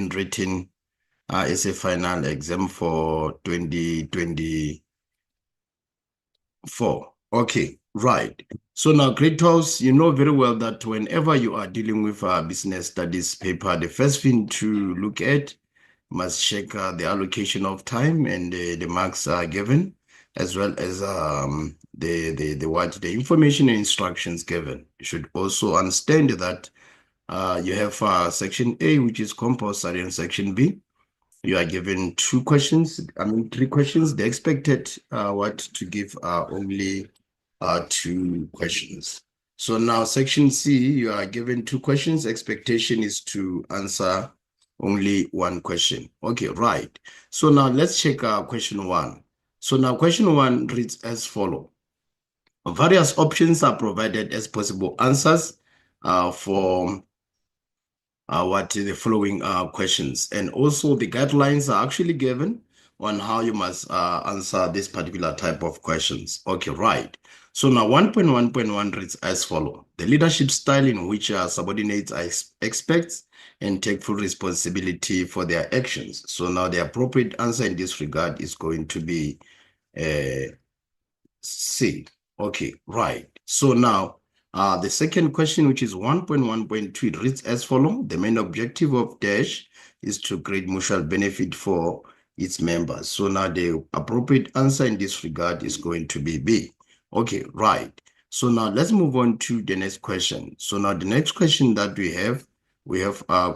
been written as a final exam for 2024. Okay, right. So now, grade 12s, you know very well that whenever you are dealing with a business studies paper, the first thing to look at must check the allocation of time and the marks are given, as well as the information and instructions given. You should also understand that you have section A, which is compulsory, and section B. You are given three questions. The expected to give only 2 questions. So now section C, you are given 2 questions. Expectation is to answer only 1 question. Okay, right. So now let's check question 1. So now question 1 reads as follows. Various options are provided as possible answers for the following questions. And also the guidelines are actually given on how you must answer this particular type of questions. Okay, right. So now 1.1.1 reads as follows. The leadership style in which subordinates expect and take full responsibility for their actions. So now the appropriate answer in this regard is going to be C. Okay, right. So now the second question, which is 1.1.2, it reads as follows. The main objective of DASH is to create mutual benefit for its members. So now the appropriate answer in this regard is going to be B. Okay, right. So now let's move on to the next question. So now the next question that we have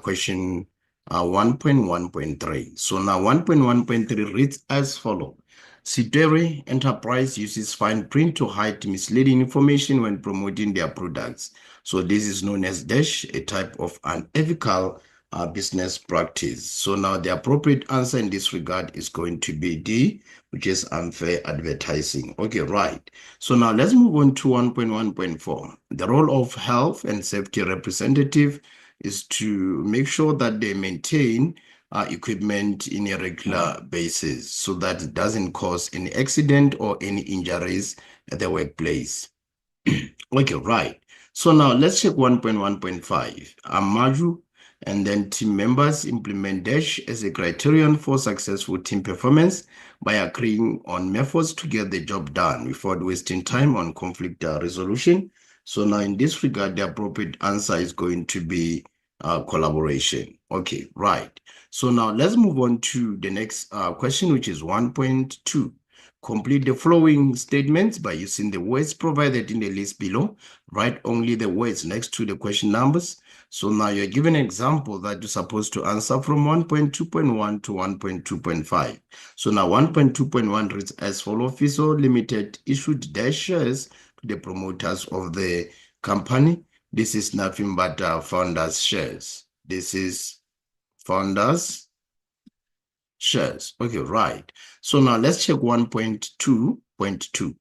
question 1.1.3. So now 1.1.3 reads as follows. Sidere Enterprise uses fine print to hide misleading information when promoting their products. So this is known as DASH, a type of unethical business practice. So now the appropriate answer in this regard is going to be D, which is unfair advertising. Okay, right. So now let's move on to 1.1.4. The role of health and safety representative is to make sure that they maintain equipment in a regular basis so that it doesn't cause any accident or any injuries at the workplace. Okay, right. So now let's check 1.1.5. Amaju and then team members implement DASH as a criterion for successful team performance by agreeing on methods to get the job done without wasting time on conflict resolution. So now in this regard, the appropriate answer is going to be collaboration. Okay, right. So now let's move on to the next question, which is 1.2. Complete the following statements by using the words provided in the list below. Write only the words next to the question numbers. So now you're given an example that you're supposed to answer from 1.2.1 to 1.2.5. So now 1.2.1 reads as follows. FISO Limited issued DASH shares to the promoters of the company. This is nothing but founders' shares. This is founders' shares. Okay, right. So now let's check 1.2.2.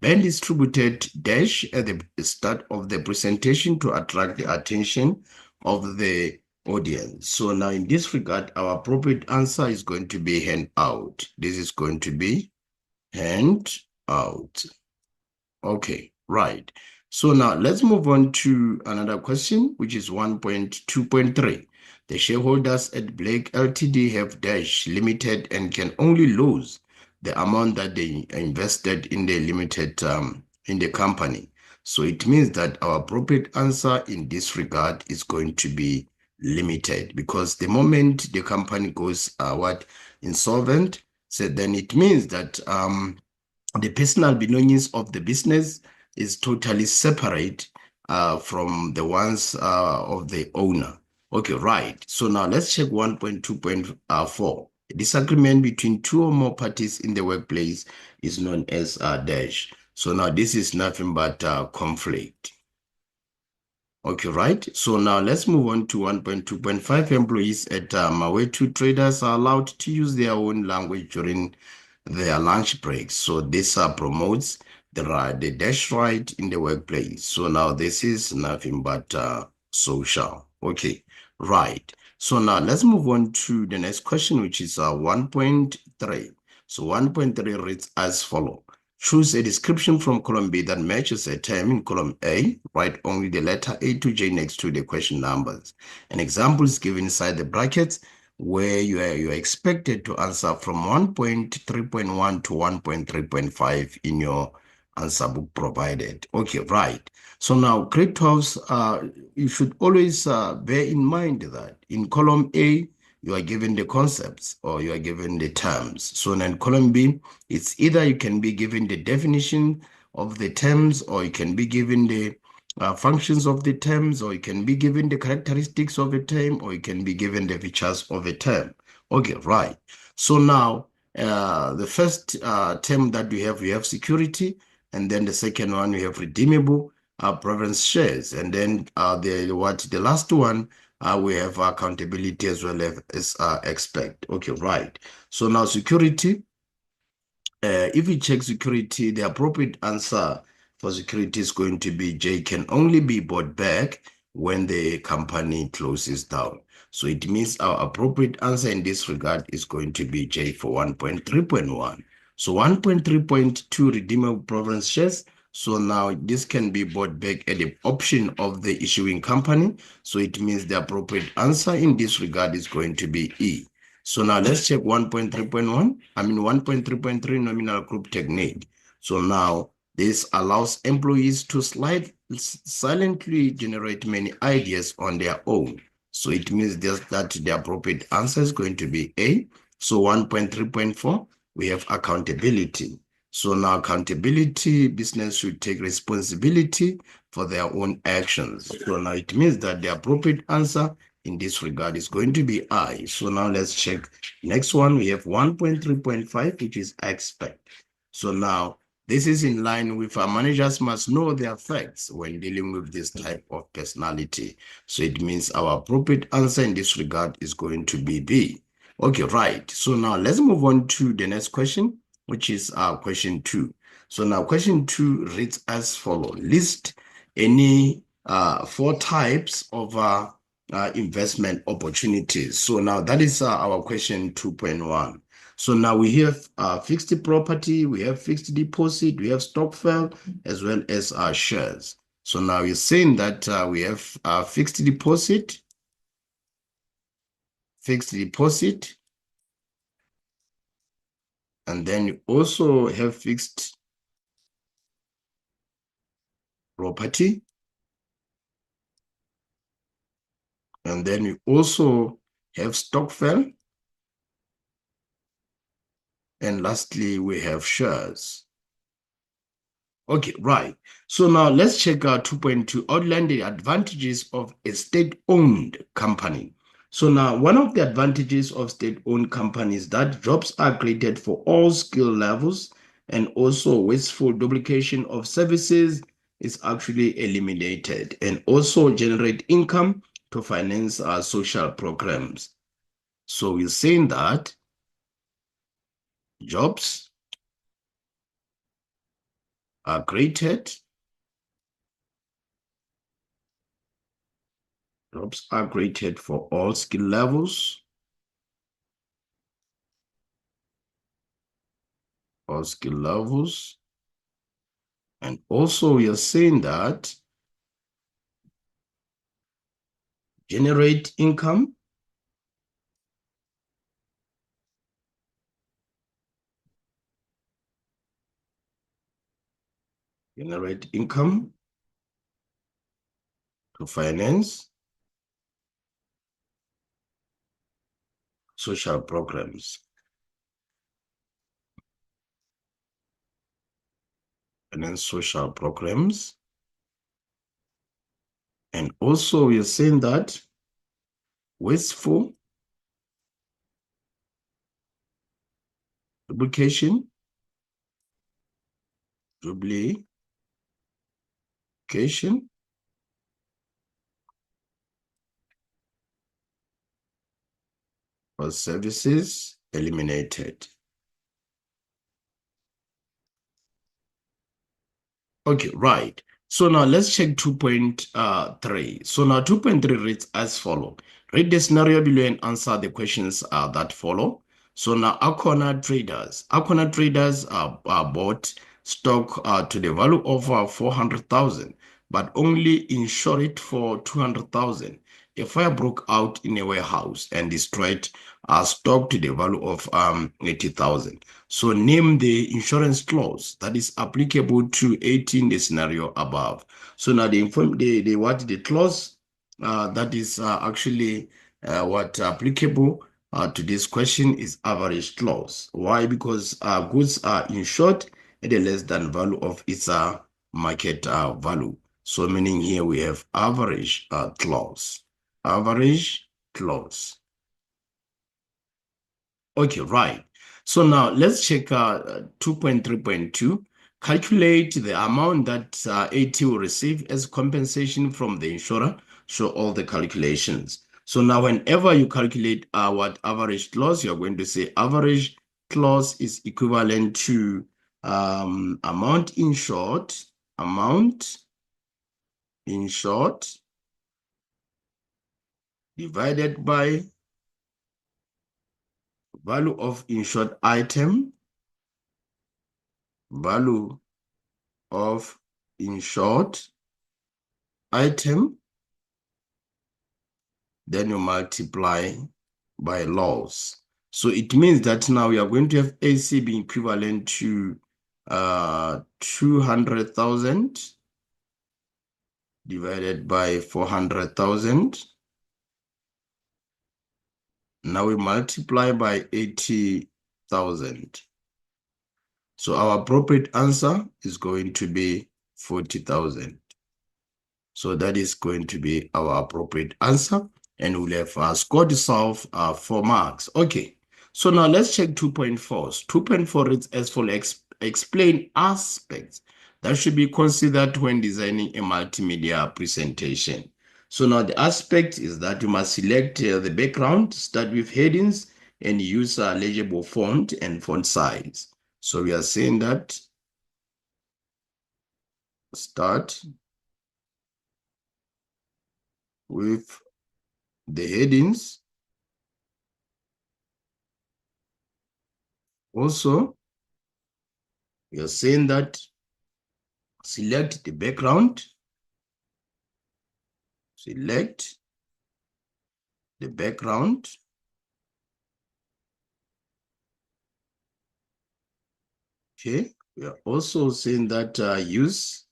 Ben distributed DASH at the start of the presentation to attract the attention of the audience. So now in this regard, our appropriate answer is going to be hand out. This is going to be hand out. Okay, right. So now let's move on to another question, which is 1.2.3. The shareholders at Blake Ltd have DASH Limited and can only lose the amount that they invested in the limited in the company. So it means that our appropriate answer in this regard is going to be limited, because the moment the company goes insolvent, so then it means that the personal belongings of the business is totally separate from the ones of the owner. Okay, right. So now let's check 1.2.4. A disagreement between 2 or more parties in the workplace is known as DASH. So now this is nothing but conflict. Okay, right. So now let's move on to 1.2.5. Employees at Mawetu Traders are allowed to use their own language during their lunch breaks. So this promotes the DASH right in the workplace. So now this is nothing but social. Okay, right. So now let's move on to the next question, which is 1.3. So 1.3 reads as follows. Choose a description from column B that matches a term in column A. Write only the letter A to J next to the question numbers. An example is given inside the brackets. where you are expected to answer from 1.3.1 to 1.3.5 in your answer book provided. Okay, right. So now grade 12s, you should always bear in mind that in column A, you are given the concepts or you are given the terms. So in column B, it's either you can be given the definition of the terms or you can be given the functions of the terms, or you can be given the characteristics of a term, or you can be given the features of a term. Okay, right. So now the first term that we have security, and then the second one we have redeemable preference shares, and then the last one we have accountability as well as expect. Okay, right. So now security. If we check security, the appropriate answer for security is going to be J, can only be bought back when the company closes down. So it means our appropriate answer in this regard is going to be J for 1.3.1. So 1.3.2 redeemable preference shares. So now this can be bought back at the option of the issuing company. So it means the appropriate answer in this regard is going to be E. So now let's check 1.3.1. 1.3.3 nominal group technique. So now this allows employees to silently generate many ideas on their own. So it means that the appropriate answer is going to be A. So 1.3.4, we have accountability. So now accountability, business should take responsibility for their own actions. So now it means that the appropriate answer in this regard is going to be I. So now let's check. Next one, we have 1.3.5, which is expect. So now this is in line with our managers must know their facts when dealing with this type of personality. So it means our appropriate answer in this regard is going to be B. Okay, right. So now let's move on to the next question, which is question 2. So now question 2 reads as follows. List any 4 types of investment opportunities. So now that is our question 2.1. So now we have fixed property, we have fixed deposit, we have stokvel, as well as shares. So now you're saying that we have fixed deposit, and then you also have fixed property, and then you also have stokvel, and lastly, we have shares. Okay, right. So now let's check out 2.2, outline the advantages of a state-owned company. So now one of the advantages of state-owned companies is that jobs are created for all skill levels, and also wasteful duplication of services is actually eliminated, and also generate income to finance our social programs. So we're saying that jobs are created for all skill levels, and also we are saying that generate income to finance social programs. And also we are saying that wasteful duplication or services eliminated. Okay, right. So now let's check 2.3. So now 2.3 reads as follows. Read the scenario below and answer the questions that follow. So now Arcona traders bought stock to the value of 400,000, but only insure it for 200,000. a fire broke out in a warehouse and destroyed stock to the value of 80,000. So name the insurance clause that is applicable to 18 the scenario above. So now the clause that is actually what applicable to this question is average clause. Why? Because goods are insured at a less than value of its market value. So meaning here we have average clause. Average clause. Okay, right. So now let's check 2.3.2. Calculate the amount that AT will receive as compensation from the insurer. Show all the calculations. So now whenever you calculate what average clause, you're going to say average clause is equivalent to amount insured divided by value of insured item, value of insured item, then you multiply by loss. So it means that now we are going to have AC being equivalent to 200,000 divided by 400,000. Now we multiply by 80,000. So our appropriate answer is going to be 40,000. So that is going to be our appropriate answer. And we'll have scored itself 4 marks. Okay. So now let's check 2.4. 2.4 reads as follows. Explain aspects that should be considered when designing a multimedia presentation. So now the aspect is that you must select the background, start with headings, and use a legible font and font size. So we are saying that start with the headings. Also, we are saying that select the background, select the background, okay. We are also saying that use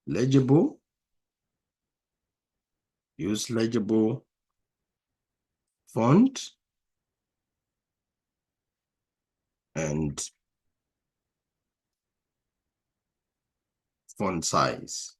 legible font and font size.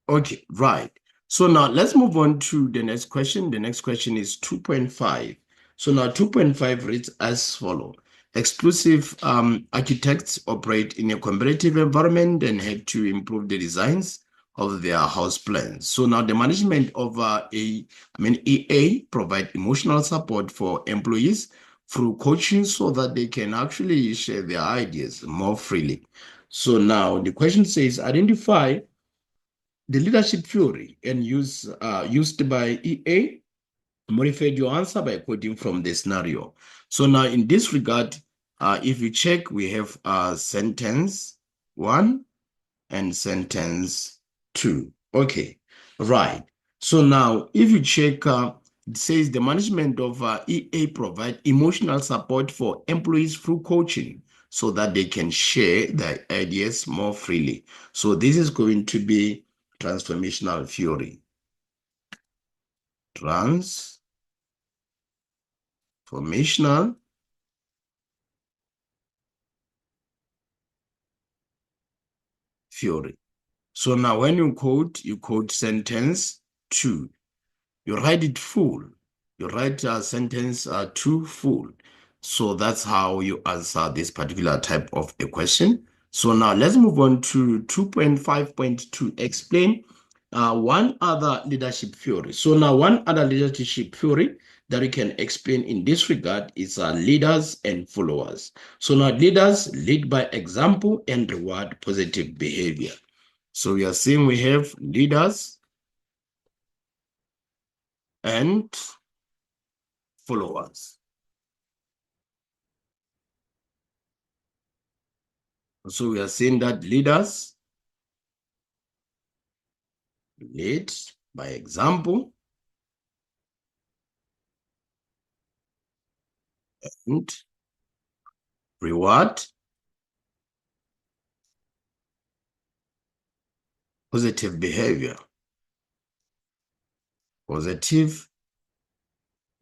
Okay, right. So now let's move on to the next question. The next question is 2.5. So now 2.5 reads as follows. Exclusive architects operate in a competitive environment and have to improve the designs of their house plans. So now the management of EA provide emotional support for employees through coaching so that they can actually share their ideas more freely. So now the question says, identify the leadership theory and used by EA. Modified your answer by quoting from the scenario. So now in this regard, if you check, we have sentence 1 and sentence 2. Okay, right. So now if you check, it says the management of EA provide emotional support for employees through coaching so that they can share their ideas more freely. So this is going to be transformational theory. Transformational theory. So now when you quote sentence 2. You write it full. You write sentence 2 full. So that's how you answer this particular type of a question. So now let's move on to 2.5.2. Explain one other leadership theory. So now one other leadership theory that we can explain in this regard is leaders and followers. So now leaders lead by example and reward positive behavior. So we are seeing we have leaders and followers. So we are saying that leaders Lead by example. And reward positive behavior. Positive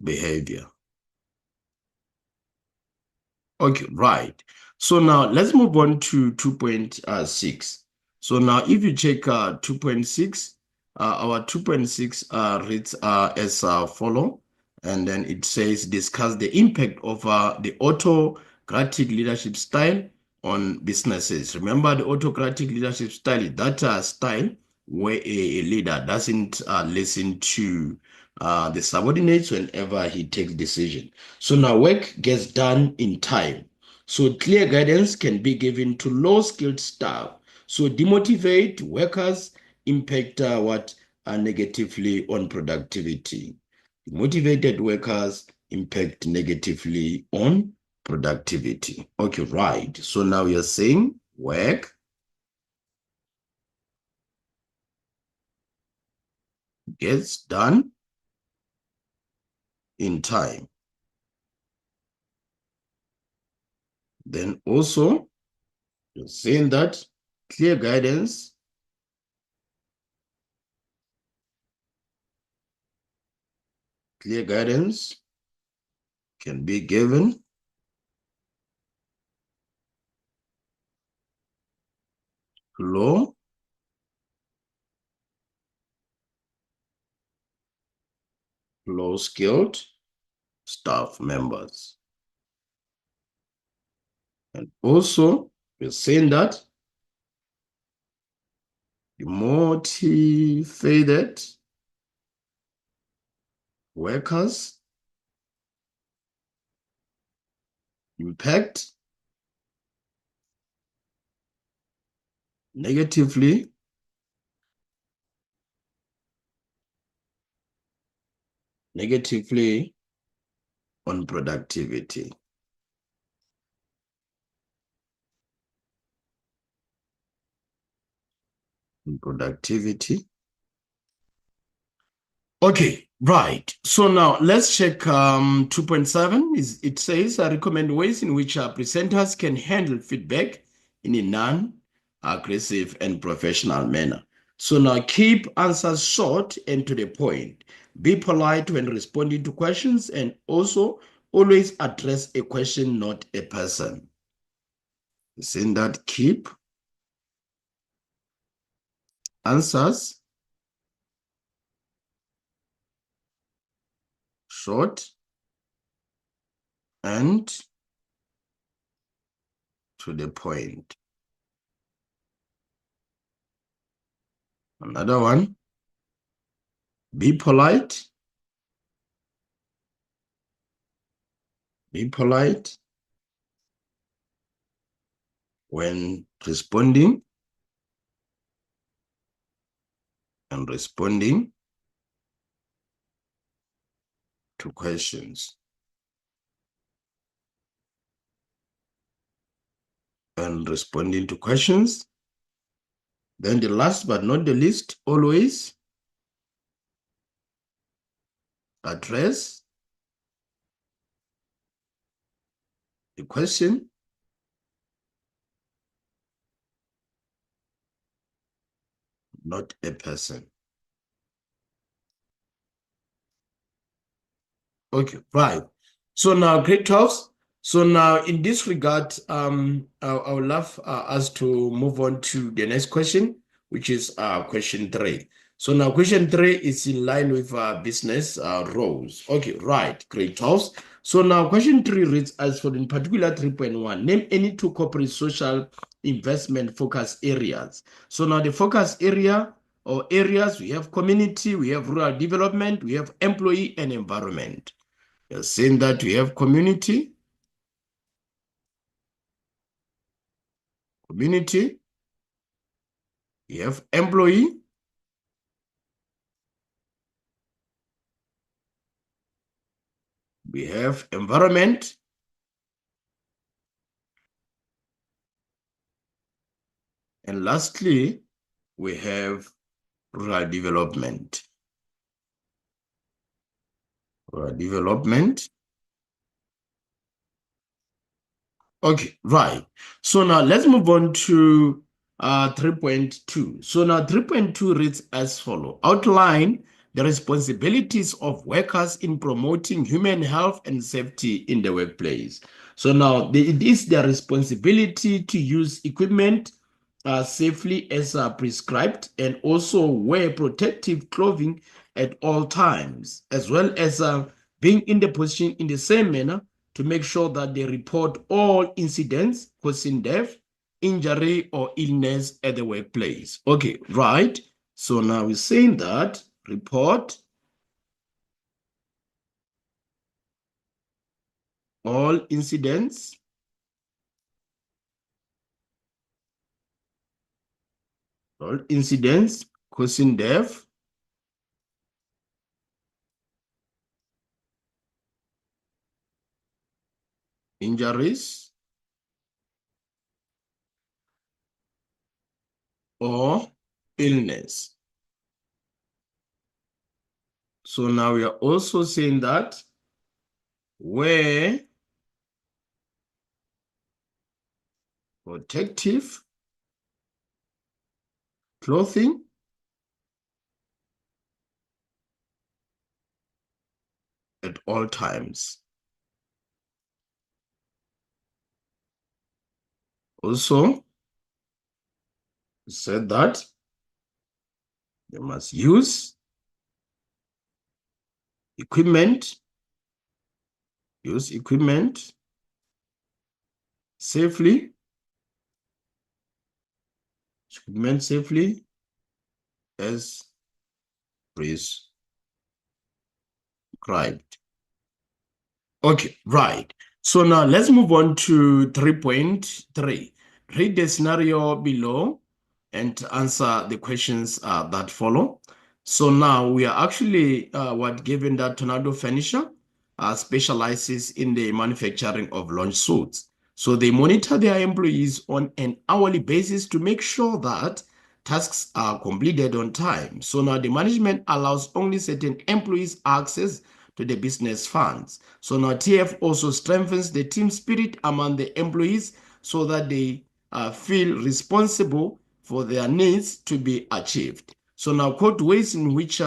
behavior. Okay, right. So now let's move on to 2.6. So now if you check 2.6, our 2.6 reads as follow. And then it says discuss the impact of the autocratic leadership style on businesses. Remember the autocratic leadership style, that style where a leader doesn't listen to the subordinates whenever he takes decision. So now work gets done in time. So clear guidance can be given to low-skilled staff. So demotivate workers, impact what negatively on productivity. Motivated workers impact negatively on productivity. Okay, right. So now you're saying work gets done in time. Then also you're saying that clear guidance can be given to low-skilled staff members. And also, we're saying that the motivated workers impact negatively on productivity. Okay, right. So now let's check 2.7. It says recommend ways in which presenters can handle feedback in a non-aggressive and professional manner. So now keep answers short and to the point. Be polite when responding to questions and also always address a question, not a person. Saying that keep answers short and to the point. Another one, be polite. Be polite when responding to questions. And responding to questions. Then the last but not the least, always address the question, not a person. Okay, right. So now, great talks. So now, in this regard, I would love us to move on to the next question, which is question 3. So now, question 3 is in line with business roles. Okay, right. Great talks. So now, question 3 reads as for in particular 3.1. Name any 2 corporate social investment focus areas. So now, the focus area or areas, we have community, we have rural development, we have employee and environment. You're saying that we have community, we have employee, we have environment, and lastly, we have rural development. Rural development. Okay, right. So now let's move on to 3.2. So now 3.2 reads as follow. Outline the responsibilities of workers in promoting human health and safety in the workplace. So now it is their responsibility to use equipment safely as prescribed and also wear protective clothing at all times, as well as being in the position in the same manner to make sure that they report all incidents causing death, injury, or illness at the workplace. Okay, right. So now we're saying that report all incidents causing death, injuries, or illness. So now we are also saying that wear protective clothing at all times. Also, said that they must use equipment, safely, as prescribed. Okay, right. So now let's move on to 3.3. Read the scenario below and answer the questions that follow. So now we are actually given that Tornado Furniture specializes in the manufacturing of launch suits. So they monitor their employees on an hourly basis to make sure that tasks are completed on time. So now the management allows only certain employees access to the business funds. So now TF also strengthens the team spirit among the employees so that they feel responsible for their needs to be achieved. So now quote ways in which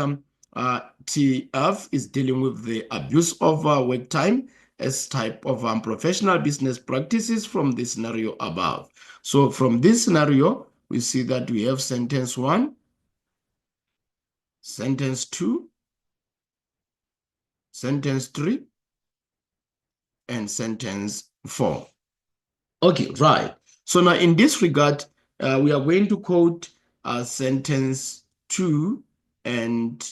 TF is dealing with the abuse of work time as type of professional business practices from the scenario above. So from this scenario, we see that we have sentence 1, sentence 2, sentence 3, and sentence 4. Okay, right. So now in this regard, we are going to quote sentence 2 and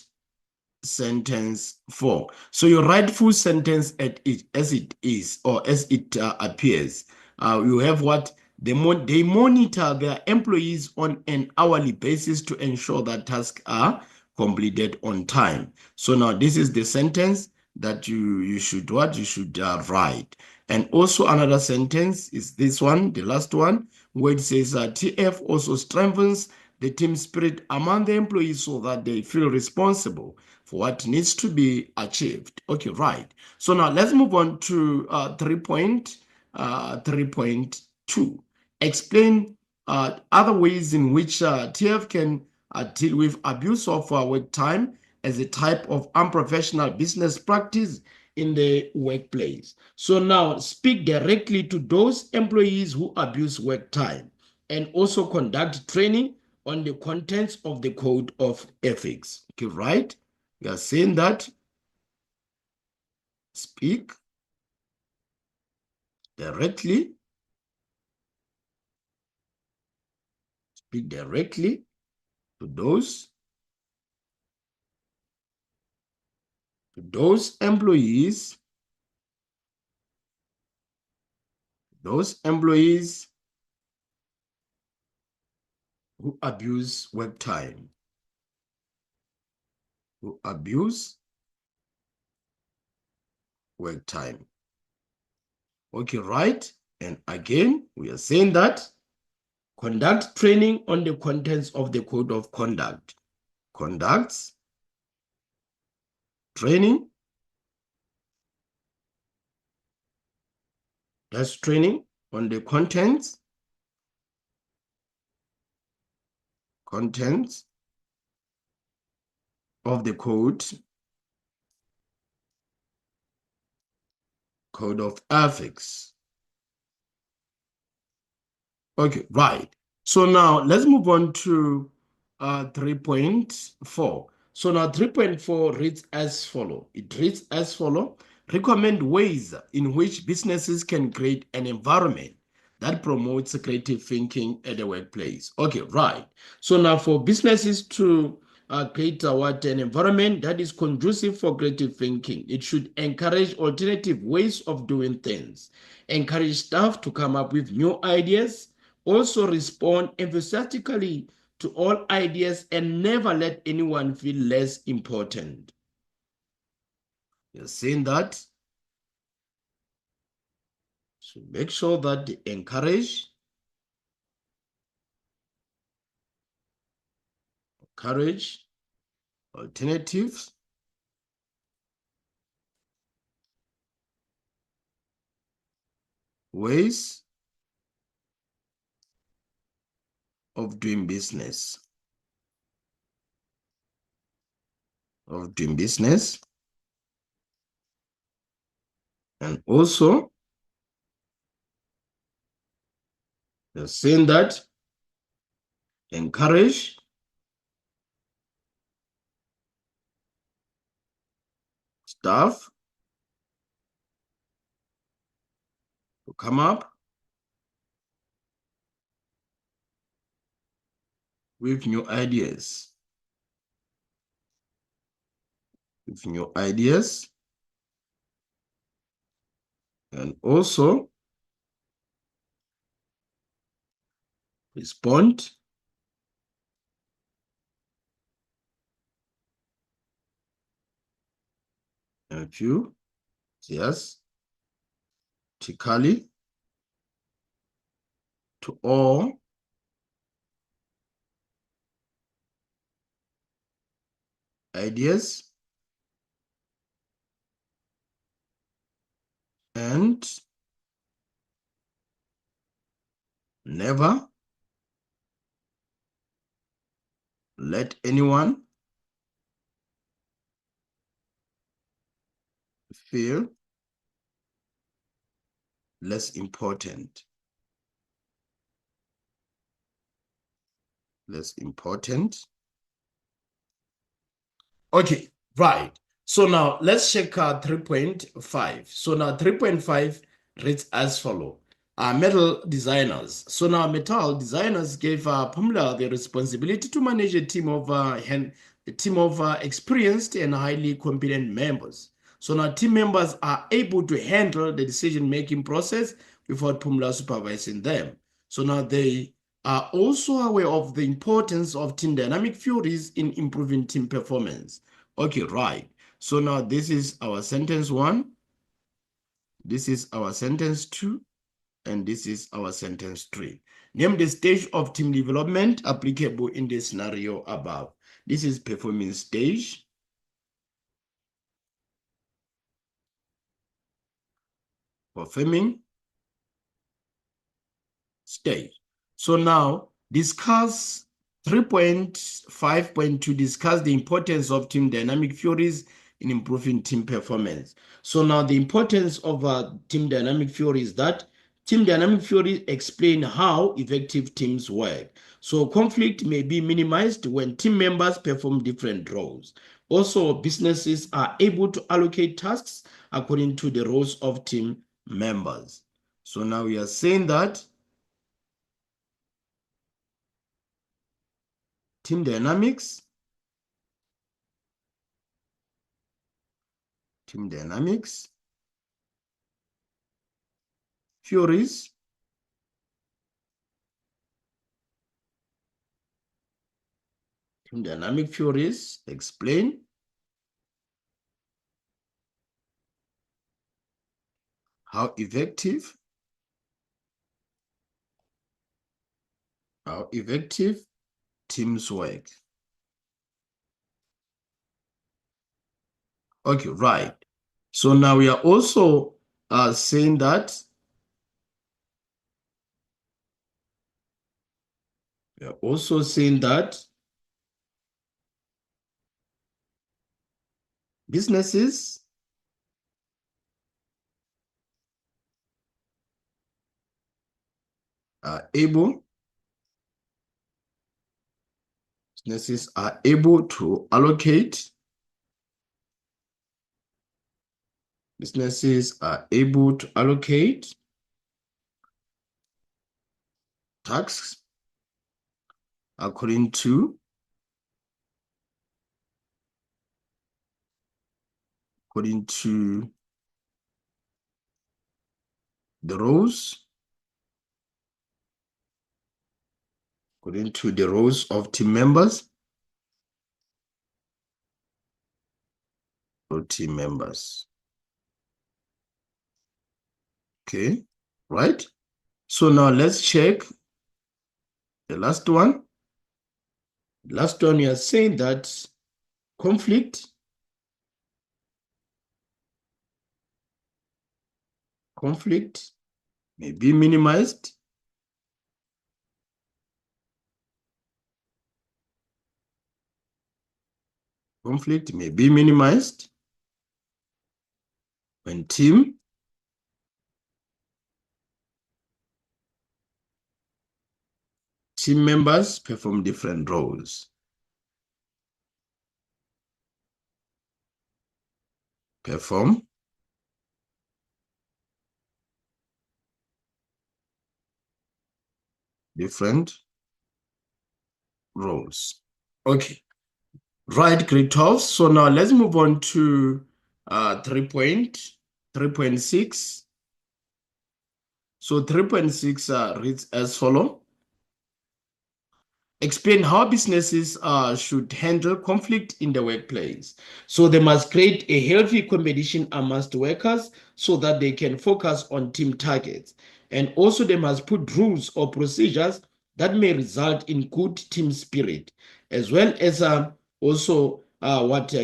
sentence 4. So you write full sentence as it is or as it appears. You have what they monitor their employees on an hourly basis to ensure that tasks are completed on time. So now this is the sentence that you should write. And also another sentence is this one, the last one, where it says TF also strengthens the team spirit among the employees so that they feel responsible for what needs to be achieved. Okay, right. So now let's move on to 3.2. Explain other ways in which TF can deal with abuse of work time as a type of unprofessional business practice in the workplace. So now speak directly to those employees who abuse work time and also conduct training on the contents of the code of ethics. Okay, right? We are saying that speak directly, to those employees, who abuse work time, who abuse work time. Okay, right? And again, we are saying that conduct training on the contents of the code of conduct. conducts training. That's training on the contents of the code of ethics. Okay, right. So now let's move on to 3.4. So now 3.4 reads as follow. It reads as follow. Recommend ways in which businesses can create an environment that promotes creative thinking at the workplace. Okay, right. So now for businesses to create an environment that is conducive for creative thinking, it should encourage alternative ways of doing things, encourage staff to come up with new ideas, also respond enthusiastically to all ideas, and never let anyone feel less important. You're saying that, so make sure that they encourage alternatives, ways of doing business, and also they're saying that encourage staff to come up with new ideas, and also respond enthusiastically to all ideas and never let anyone feel less important. Okay, right. So now let's check 3.5. So now 3.5 reads as follow. Metal designers. So now metal designers gave Pumla the responsibility to manage a team of experienced and highly competent members. So now team members are able to handle the decision-making process without Pumla supervising them. So now they are also aware of the importance of team dynamic theories in improving team performance. Okay, right. So now this is our sentence 1, this is our sentence 2, and this is our sentence 3. Name the stage of team development applicable in the scenario above. This is performance stage, performing stage. So now discuss 3.5.2, discuss the importance of team dynamic theories in improving team performance. So now the importance of team dynamic theory is that team dynamic theory explain how effective teams work. So conflict may be minimized when team members perform different roles. Also, businesses are able to allocate tasks according to the roles of team members. So now we are saying that team dynamics, theories explain how effective teams work. Okay, right. So now we are also saying that businesses are able to allocate tasks according to the roles of team members or team members. Okay, right? So now let's check the last one. Last one, we are saying that conflict may be minimized when team members perform different roles. Perform different roles. Okay, right, grade 12. So now let's move on to 3.6. So 3.6 reads as follow. Explain how businesses should handle conflict in the workplace. So they must create a healthy competition amongst workers so that they can focus on team targets. And also they must put rules or procedures that may result in good team spirit, as well as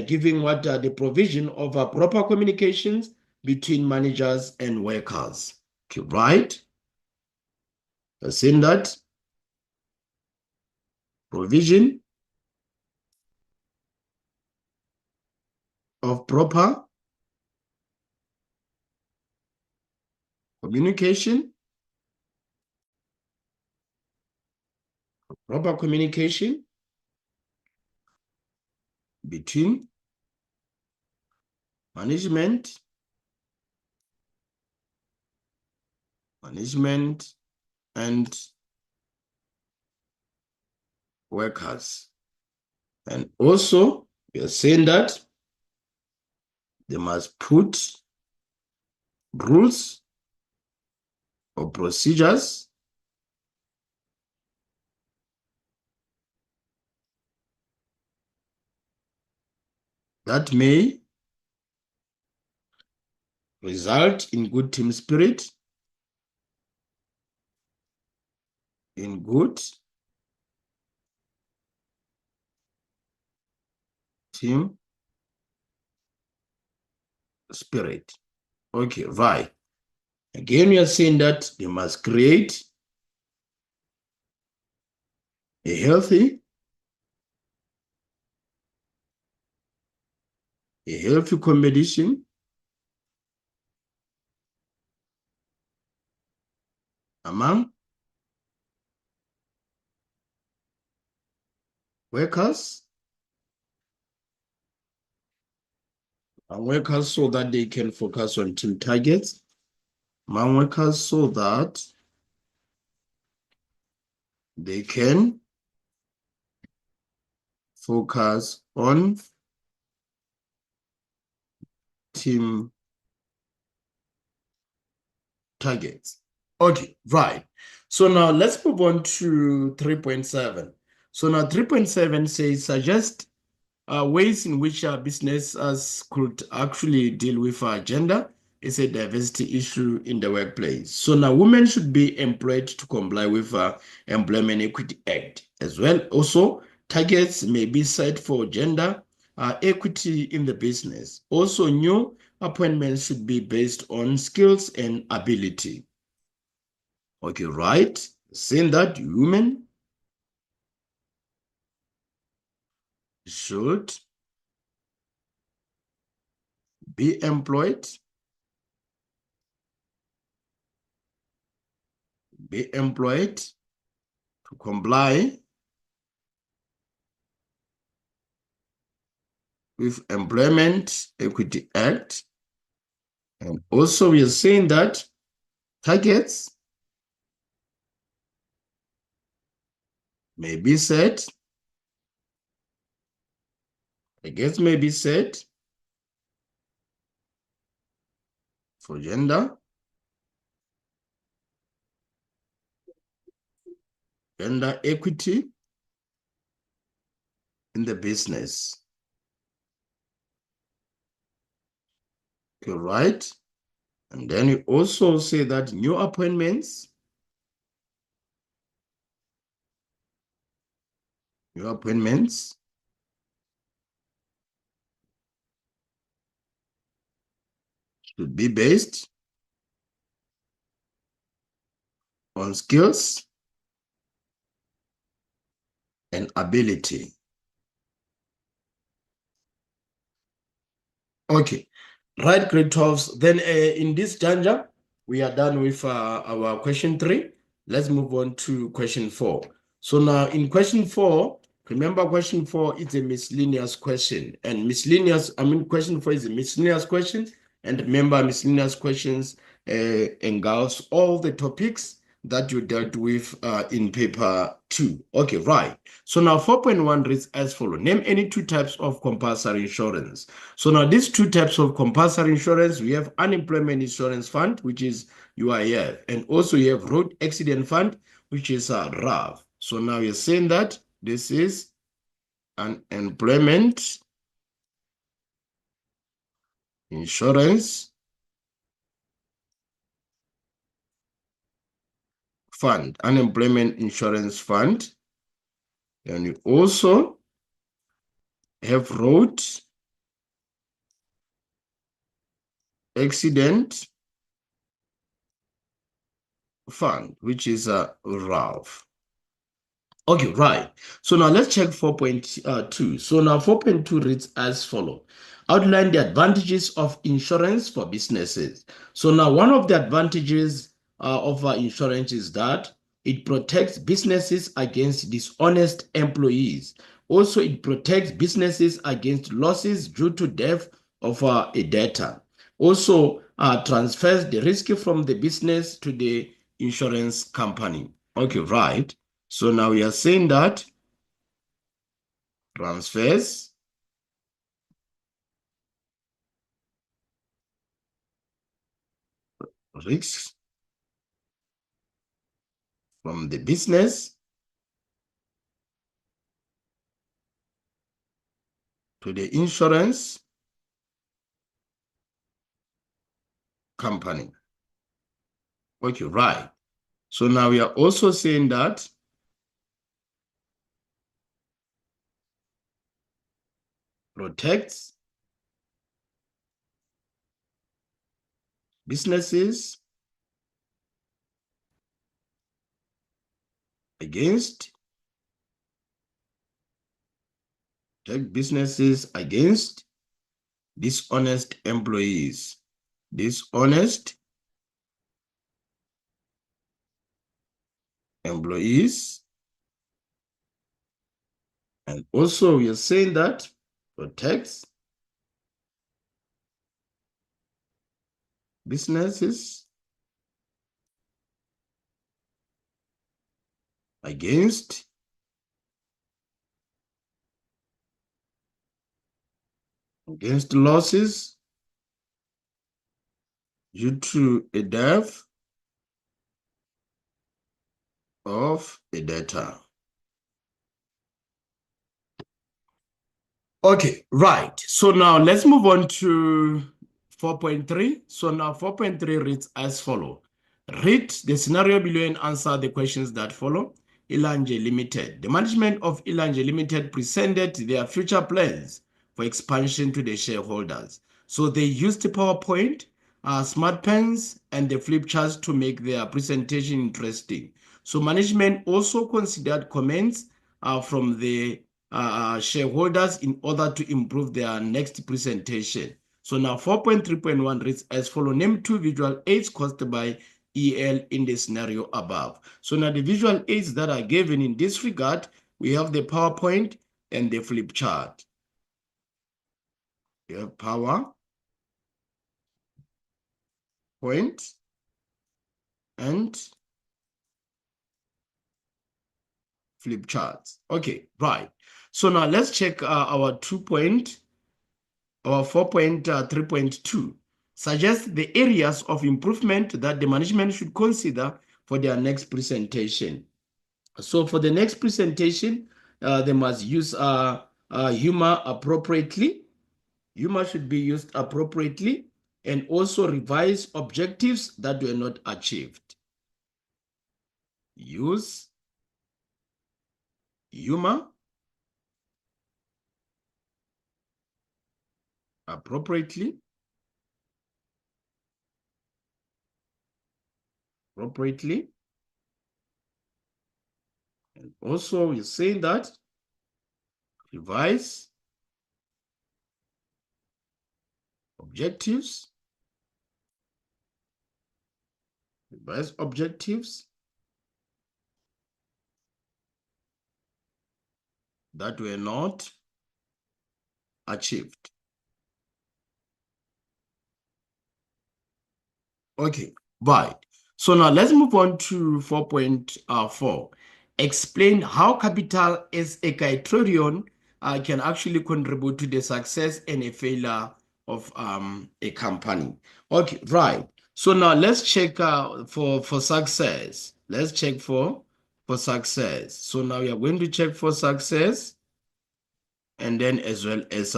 giving the provision of proper communications between managers and workers. Okay, right? Saying that provision of proper communication between management and workers. And also, we are saying that they must put rules or procedures that may result in good team spirit, in good team spirit. Okay, right. Again, we are saying that they must create a healthy competition among workers so that they can focus on team targets, among workers so that they can focus on team targets. Okay, right. So now let's move on to 3.7. So now 3.7 says suggest ways in which businesses could actually deal with gender is a diversity issue in the workplace. So now women should be employed to comply with Employment Equity Act as well. Also, targets may be set for gender equity in the business. Also, new appointments should be based on skills and ability. Okay, right. Saying that women should be employed to comply with Employment Equity Act. And also we are saying that targets may be set, for gender equity in the business. Okay, right? And then you also say that new appointments should be based on skills and ability. Okay, right, grade 12s. Then in this juncture, we are done with our question 3. Let's move on to question 4. So now in question 4, remember question 4 is a miscellaneous question. And question 4 is a miscellaneous question. And remember, miscellaneous questions engulfs all the topics that you dealt with in paper 2. Okay, right. So now 4.1 reads as follows. Name any 2 types of compulsory insurance. So now these 2 types of compulsory insurance, we have unemployment insurance fund, which is UIF, and also you have road accident fund, which is RAF. So now you're saying that this is an employment insurance fund, unemployment insurance fund. And you also have road accident fund, which is a RAF. Okay, right. So now let's check 4.2. So now 4.2 reads as follows. Outline the advantages of insurance for businesses. So now one of the advantages of insurance is that it protects businesses against dishonest employees. Also, it protects businesses against losses due to death of a debtor. Also, transfers the risk from the business to the insurance company. Okay, right. So now we are saying that transfers risks from the business to the insurance company. Okay, right. So now we are also saying that protects businesses against dishonest employees. Dishonest employees. And also we are saying that protects businesses against losses due to a death of a debtor. Okay, right. So now let's move on to 4.3. So now 4.3 reads as follows. Read the scenario below and answer the questions that follow. Ilanje Limited. The management of Ilanje Limited presented their future plans for expansion to the shareholders. So they used the PowerPoint, smart pens, and the flip charts to make their presentation interesting. So management also considered comments from the shareholders in order to improve their next presentation. So now 4.3.1 reads as follows: name two visual aids caused by EL in the scenario above. So now the visual aids that are given in this regard, we have the PowerPoint and the flip chart. We have PowerPoint and flip charts. Okay, right. So now let's check our 4.3.2. Suggest the areas of improvement that the management should consider for their next presentation. So for the next presentation, they must use humor appropriately. Humor should be used appropriately, and also revise objectives that were not achieved. Use humor appropriately. And also, we're saying that revise objectives. Revise objectives that were not achieved. Okay, right. So now let's move on to 4.4. Explain how capital as a criterion can actually contribute to the success and a failure of a company. Okay, right. So now let's check for success. Let's check for success. So now we are going to check for success and then as well as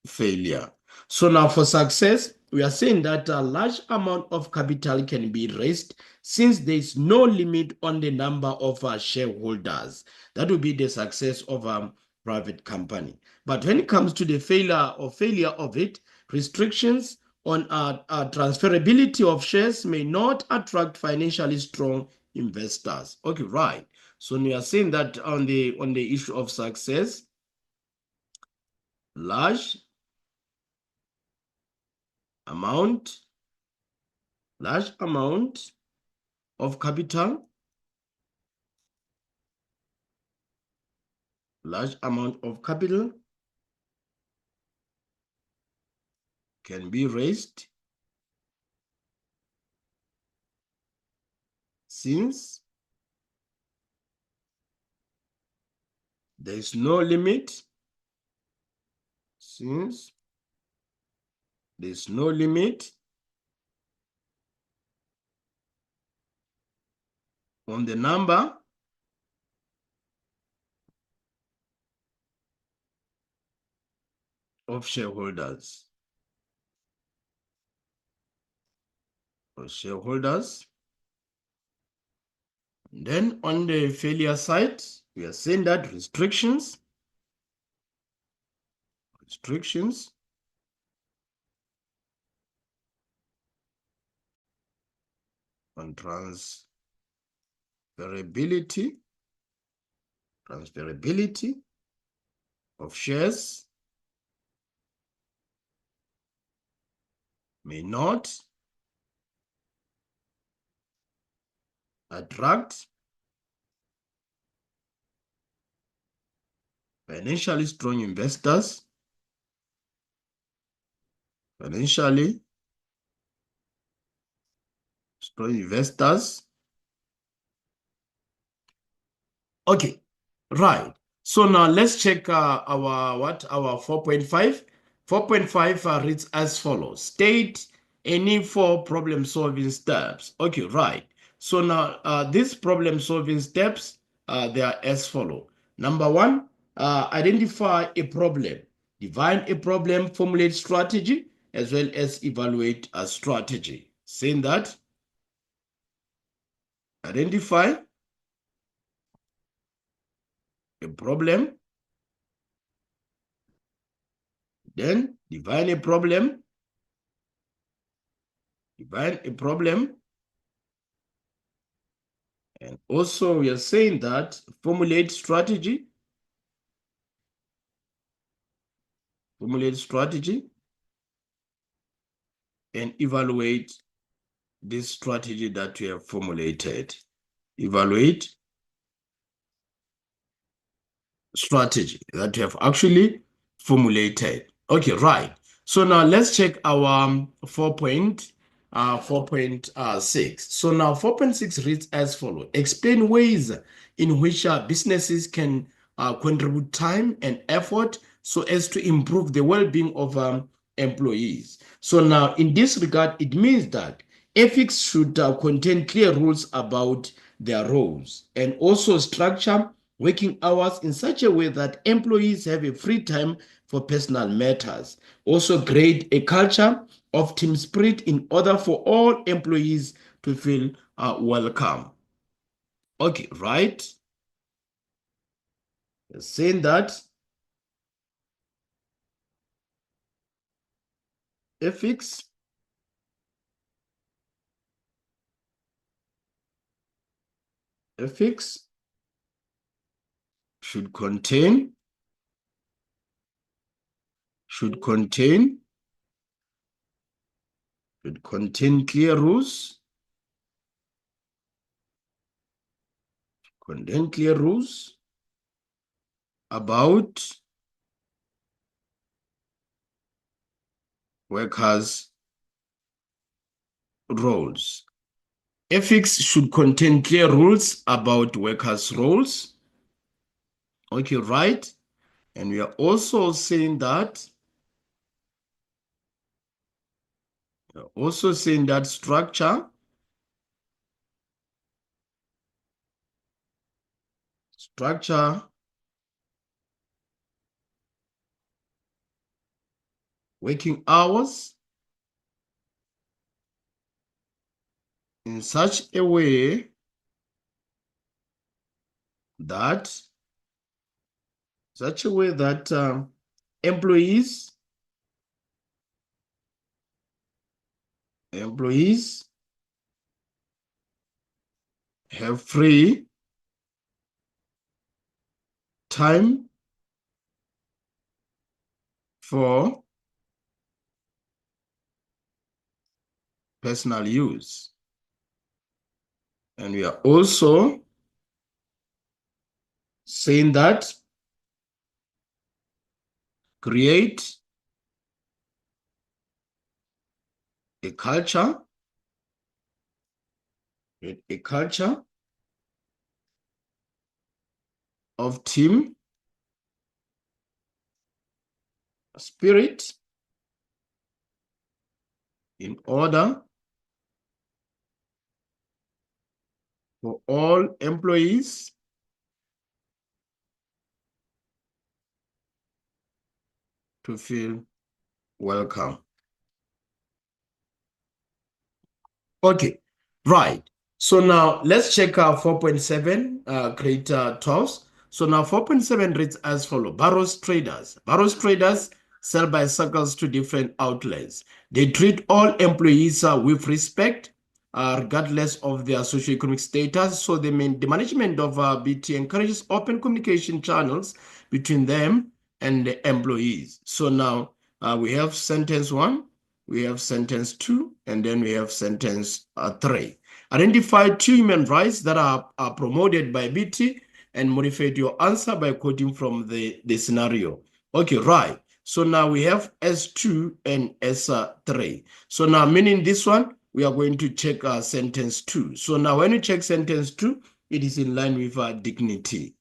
failure. So now for success, we are saying that a large amount of capital can be raised since there is no limit on the number of shareholders. That will be the success of a private company. But when it comes to the failure of it, restrictions on transferability of shares may not attract financially strong investors. Okay, right. So we are saying that on the issue of success, large amount of capital, can be raised since there is no limit, on the number of shareholders. Then on the failure side, we are saying that restrictions on transferability of shares may not attract financially strong investors. Okay, right. So now let's check our 4.5. 4.5 reads as follows: state any four problem solving steps. Okay, right. So now these problem solving steps they are as follow. Number one, identify a problem, define a problem, formulate strategy, as well as evaluate a strategy. Saying that, identify a problem, Then define a problem. Define a problem. And also we are saying that formulate strategy. Formulate strategy. And evaluate this strategy that we have formulated. Evaluate strategy that we have actually formulated. Okay, right. So now let's check our 4.6. So now 4.6 reads as follows. Explain ways in which businesses can contribute time and effort so as to improve the well-being of employees. So now in this regard, it means that ethics should contain clear rules about their roles and also structure working hours in such a way that employees have a free time for personal matters. Also create a culture of team spirit in order for all employees to feel welcome. Okay, right? Saying that ethics should contain clear rules, about workers' roles. Ethics should contain clear rules about workers' roles. Okay, right? And we are also saying that structure working hours in such a way that employees have free time for personal use. And we are also saying that create a culture of team spirit in order for all employees to feel welcome. Okay, right. So now let's check our 4.7 create talks. So now 4.7 reads as follows. Barrows traders. Barrows traders sell bicycles to different outlets. They treat all employees with respect, regardless of their socioeconomic status. So the management of BT encourages open communication channels between them and the employees. So now we have sentence 1. We have sentence 2, and then we have sentence 3. Identify 2 human rights that are promoted by BT and modify your answer by quoting from the scenario. Okay, right. So now we have S2 and S3. So now meaning this one, we are going to check sentence 2. So now when you check sentence 2, it is in line with dignity.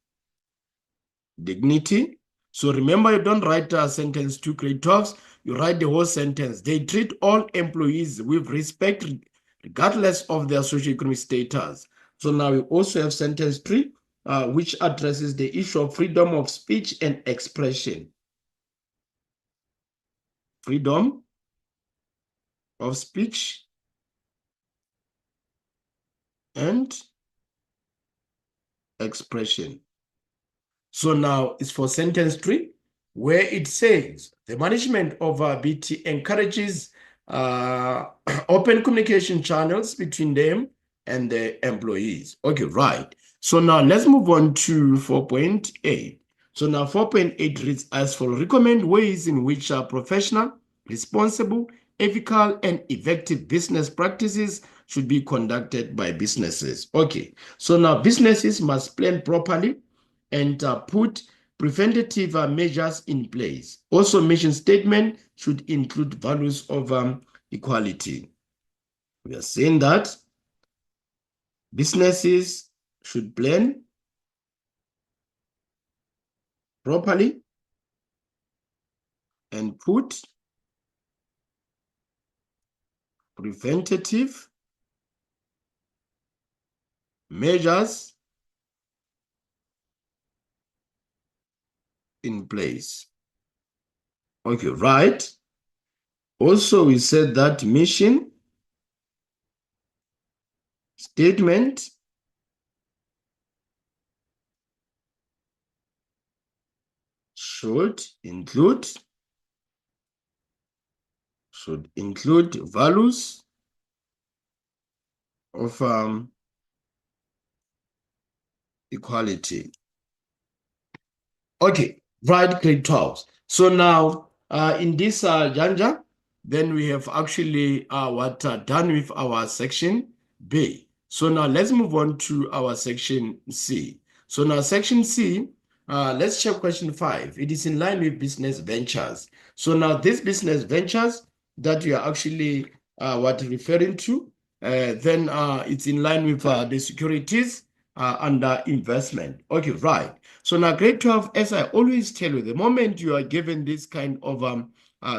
Dignity. So remember, you don't write sentence 2 grade 12s. You write the whole sentence. They treat all employees with respect, regardless of their socioeconomic status. So now we also have sentence 3, which addresses the issue of freedom of speech and expression. Freedom of speech and expression. So now it's for sentence 3. where it says the management of BT encourages open communication channels between them and the employees. Okay, right. So now let's move on to 4.8. So now 4.8 reads as follows: recommend ways in which professional, responsible, ethical, and effective business practices should be conducted by businesses. Okay, so now businesses must plan properly and put preventative measures in place. Also, mission statement should include values of equality. We are saying that businesses should plan properly and put preventative measures in place. Okay, right. Also, we said that mission statement should include values of equality. Okay, right, grade 12. So now in this Janja, then we have actually done with our section B. So now let's move on to our section C. So now section C, let's check question 5. It is in line with business ventures. So now this business ventures that we are actually referring to, then it's in line with the securities under investment. Okay, right. So now grade 12, as I always tell you, the moment you are given this kind of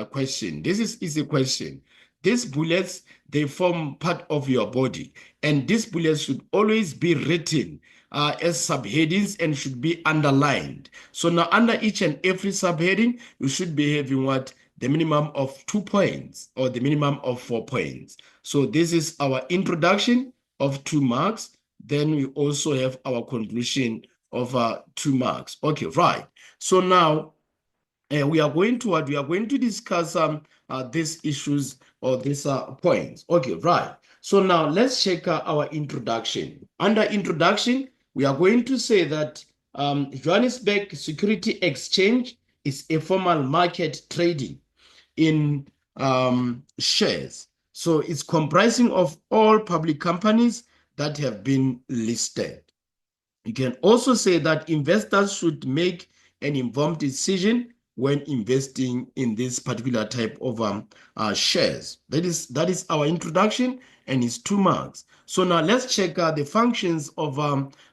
question, this is easy question. These bullets, they form part of your body, and these bullets should always be written as subheadings and should be underlined. So now under each and every subheading, you should be having what? The minimum of 2 points or the minimum of 4 points. So this is our introduction of 2 marks. Then we also have our conclusion of 2 marks. Okay, right. So now we are going to discuss these issues or these points. Okay, right. So now let's check our introduction. Under introduction, we are going to say that Johannesburg Security Exchange is a formal market trading in shares. So it's comprising of all public companies that have been listed. You can also say that investors should make an informed decision when investing in this particular type of shares. That is our introduction, and it's 2 marks. So now let's check the functions of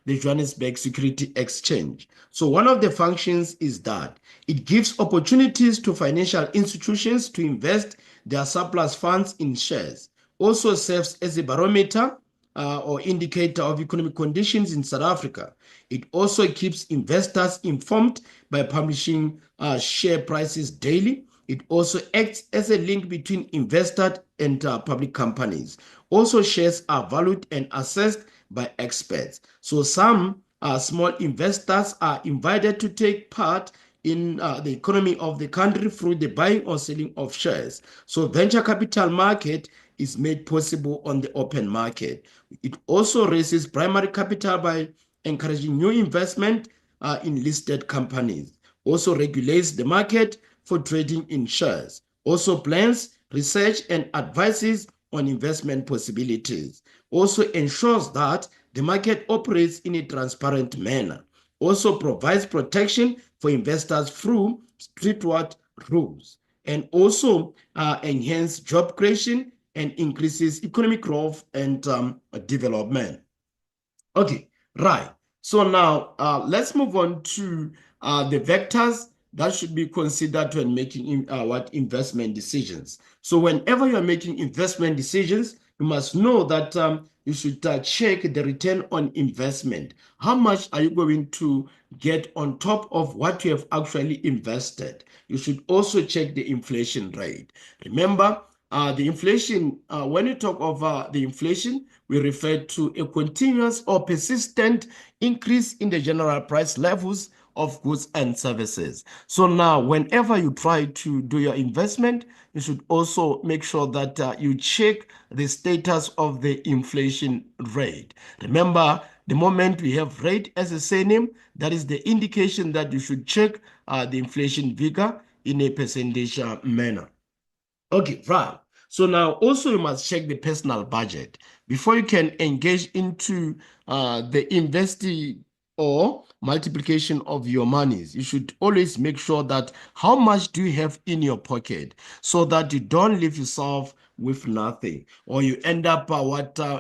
the Johannesburg Security Exchange. So one of the functions is that it gives opportunities to financial institutions to invest their surplus funds in shares. Also serves as a barometer or indicator of economic conditions in South Africa. It also keeps investors informed by publishing share prices daily. It also acts as a link between investor and public companies. Also, shares are valued and assessed by experts. So some small investors are invited to take part in the economy of the country through the buying or selling of shares. So venture capital market is made possible on the open market. It also raises primary capital by encouraging new investment in listed companies. Also regulates the market for trading in shares. Also plans, research, and advises on investment possibilities. Also ensures that the market operates in a transparent manner. Also provides protection for investors through straightforward rules, and also enhance job creation and increases economic growth and development. Okay, right. So now let's move on to the vectors that should be considered when making investment decisions. So whenever you're making investment decisions, you must know that you should check the return on investment. How much are you going to get on top of what you have actually invested? You should also check the inflation rate. Remember, the inflation, when you talk of the inflation, we refer to a continuous or persistent increase in the general price levels of goods and services. So now, whenever you try to do your investment, you should also make sure that you check the status of the inflation rate. Remember, the moment we have rate as a synonym, that is the indication that you should check the inflation figure in a percentage manner. Okay, right. So now also you must check the personal budget before you can engage into the investing or multiplication of your monies. You should always make sure that how much do you have in your pocket so that you don't leave yourself with nothing, or you end up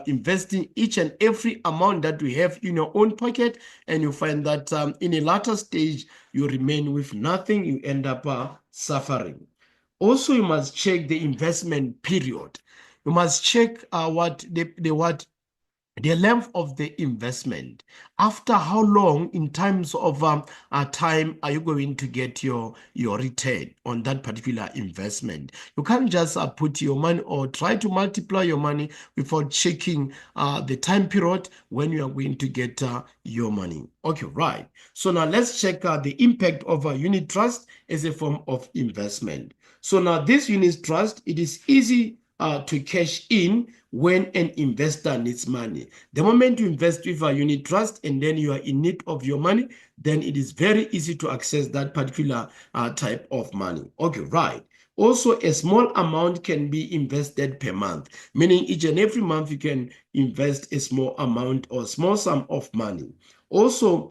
investing each and every amount that you have in your own pocket, and you find that in a later stage you remain with nothing. You end up suffering. Also, you must check the investment period. You must check what the length of the investment. After how long in terms of time are you going to get your return on that particular investment? You can't just put your money or try to multiply your money without checking the time period when you are going to get your money. Okay, right. So now let's check the impact of a unit trust as a form of investment. So now this unit trust, it is easy to cash in when an investor needs money. The moment you invest with a unit trust and then you are in need of your money, then it is very easy to access that particular type of money. Okay, right. Also, a small amount can be invested per month, meaning each and every month you can invest a small amount or small sum of money. Also,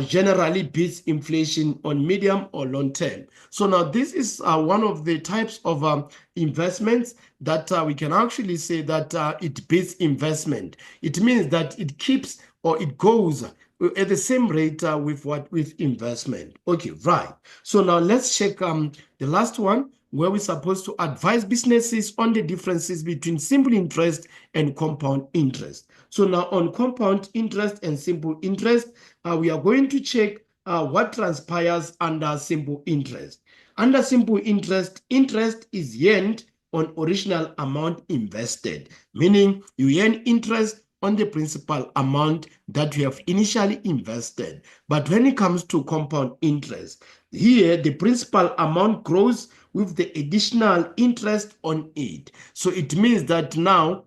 generally beats inflation on medium or long term. So now this is one of the types of investments that we can actually say that it beats investment. It means that it keeps or it goes at the same rate with investment. Okay, right. So now let's check the last one, where we're supposed to advise businesses on the differences between simple interest and compound interest. So now on compound interest and simple interest, we are going to check what transpires under simple interest. Under simple interest, interest is earned on original amount invested, meaning you earn interest on the principal amount that you have initially invested. But when it comes to compound interest, here the principal amount grows with the additional interest on it. So it means that now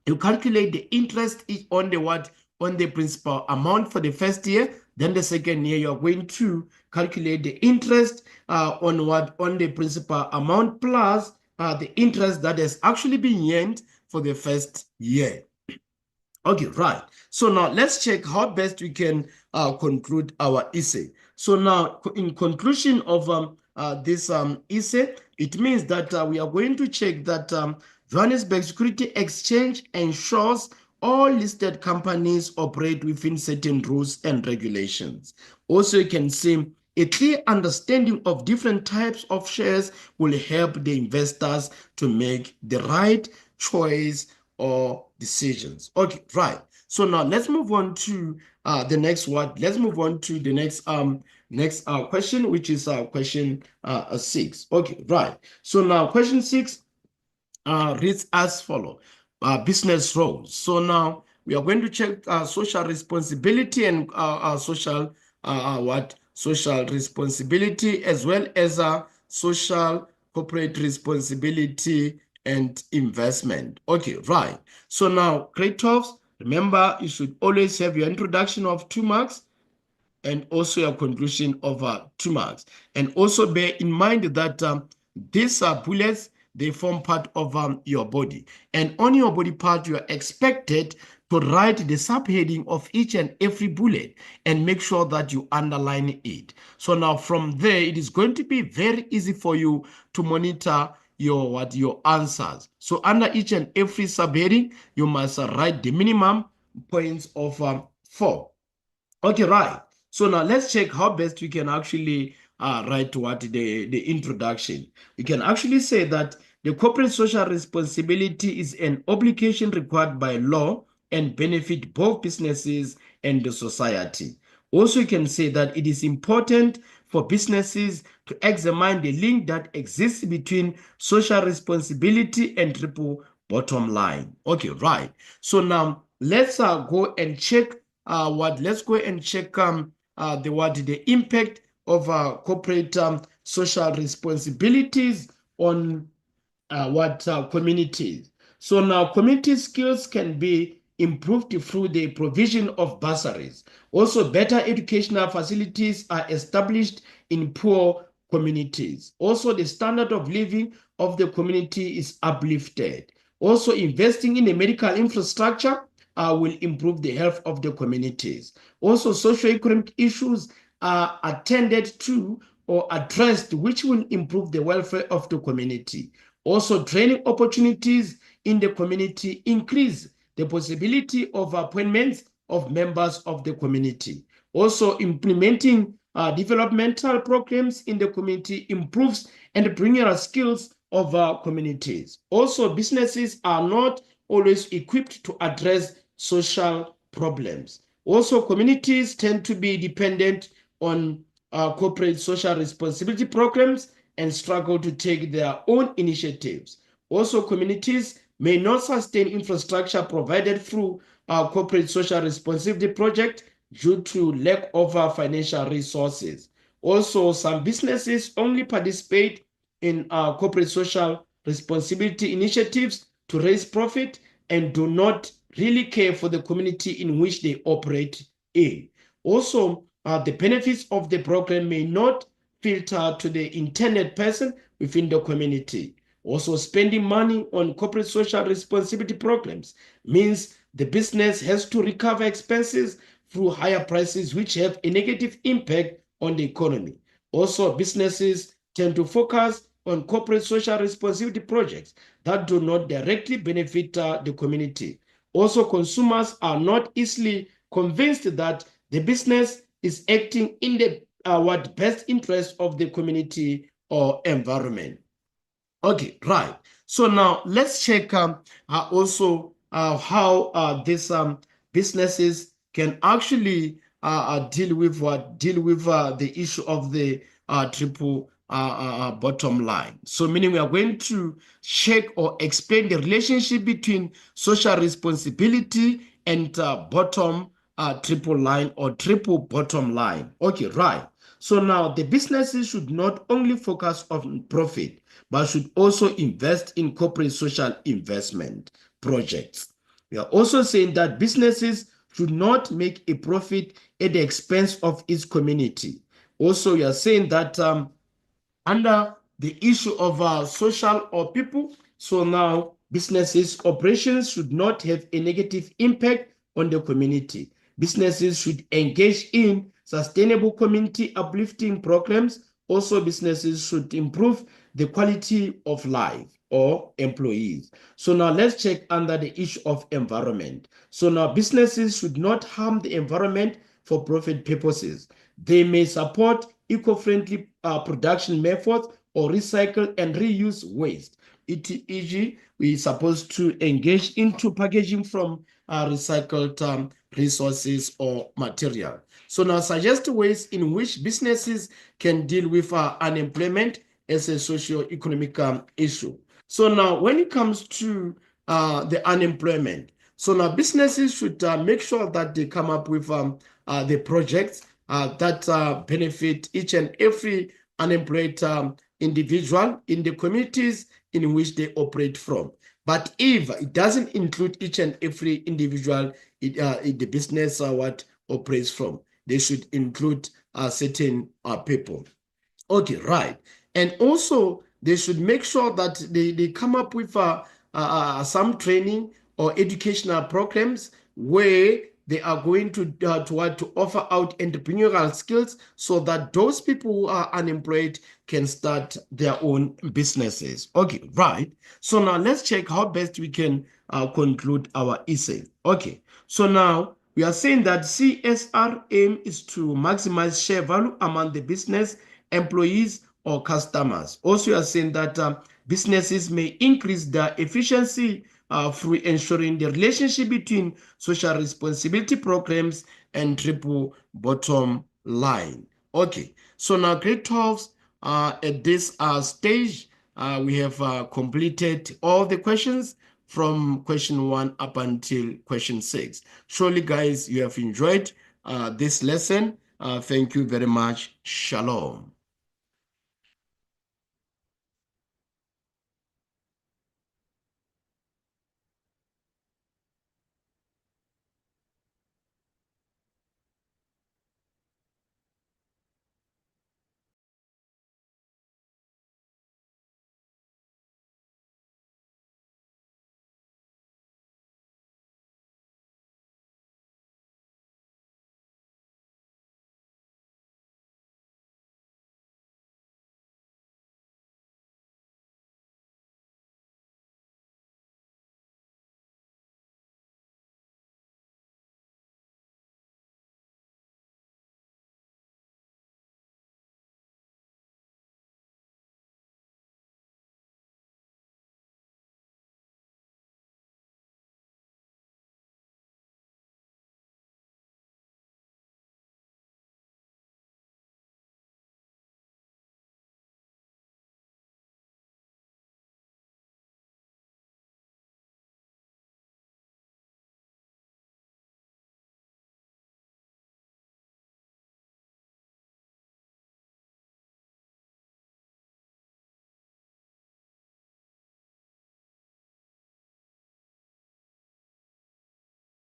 you calculate the interest on the what? On the principal amount for the first year. Then the second year, you're going to calculate the interest on what? On the principal amount plus the interest that has actually been earned for the first year. Okay, right. So now let's check how best we can conclude our essay. So now, in conclusion of this essay, it means that we are going to check that Johannesburg Security Exchange ensures all listed companies operate within certain rules and regulations. Also, you can see a clear understanding of different types of shares will help the investors to make the right choice or decisions. Okay, right. So now let's move on to the next one. Let's move on to the next question, which is question 6. Okay, right. So now question 6 reads as follows: business roles. So now we are going to check social responsibility and social social responsibility, as well as social corporate responsibility and investment. Okay, right. So now, Kratos, remember you should always have your introduction of 2 marks and also your conclusion of 2 marks. And also bear in mind that these bullets, they form part of your body. And on your body part, you are expected to write the subheading of each and every bullet and make sure that you underline it. So now from there, it is going to be very easy for you to monitor your answers. So under each and every subheading, you must write the minimum points of 4. Okay, right. So now let's check how best we can actually write what the introduction. We can actually say that the corporate social responsibility is an obligation required by law and benefit both businesses and the society. Also, you can say that it is important for businesses to examine the link that exists between social responsibility and triple bottom line. Okay, right. So now let's go and check let's go and check the impact of corporate social responsibilities on communities. So now community skills can be improved through the provision of bursaries. Also, better educational facilities are established in poor communities. Also, the standard of living of the community is uplifted. Also, investing in the medical infrastructure will improve the health of the communities. Also, socioeconomic issues are attended to or addressed, which will improve the welfare of the community. Also, training opportunities in the community increase the possibility of appointments of members of the community. Also, implementing developmental programs in the community improves and brings our skills of our communities. Also, businesses are not always equipped to address social problems. Also, communities tend to be dependent on corporate social responsibility programs and struggle to take their own initiatives. Also, communities may not sustain infrastructure provided through corporate social responsibility project due to lack of financial resources. Also, some businesses only participate in corporate social responsibility initiatives to raise profit and do not really care for the community in which they operate in. Also, the benefits of the program may not filter to the intended person within the community. Also, spending money on corporate social responsibility programs means the business has to recover expenses through higher prices, which have a negative impact on the economy. Also, businesses tend to focus on corporate social responsibility projects that do not directly benefit the community. Also, consumers are not easily convinced that the business is acting in the best interest of the community or environment. Okay, right. So now let's check also how these businesses can actually deal with the issue of the triple bottom line. So meaning we are going to check or explain the relationship between social responsibility and bottom triple line or triple bottom line. Okay, right. So now the businesses should not only focus on profit, but should also invest in corporate social investment projects. We are also saying that businesses should not make a profit at the expense of its community. Also, we are saying that under the issue of social or people, so now businesses operations should not have a negative impact on the community. Businesses should engage in sustainable community uplifting programs. Also, businesses should improve the quality of life or employees. So now let's check under the issue of environment. So now businesses should not harm the environment for profit purposes. They may support eco-friendly production methods or recycle and reuse waste. E.g., we are supposed to engage into packaging from recycled resources or material. So now suggest ways in which businesses can deal with unemployment as a socio-economic issue. So now when it comes to the unemployment, so now businesses should make sure that they come up with the projects that benefit each and every unemployed individual in the communities in which they operate from. But if it doesn't include each and every individual in the business what operates from, they should include certain people. Okay, right. And also, they should make sure that they come up with some training or educational programs where they are going to offer out entrepreneurial skills so that those people who are unemployed can start their own businesses. Okay, right. So now let's check how best we can conclude our essay. Okay, so now we are saying that CSR aim is to maximize share value among the business, employees, or customers. Also, we are saying that businesses may increase their efficiency through ensuring the relationship between social responsibility programs and triple bottom line. Okay, so now grade 12 at this stage, we have completed all the questions from question 1 up until question 6. Surely, guys, you have enjoyed this lesson. Thank you very much. Shalom.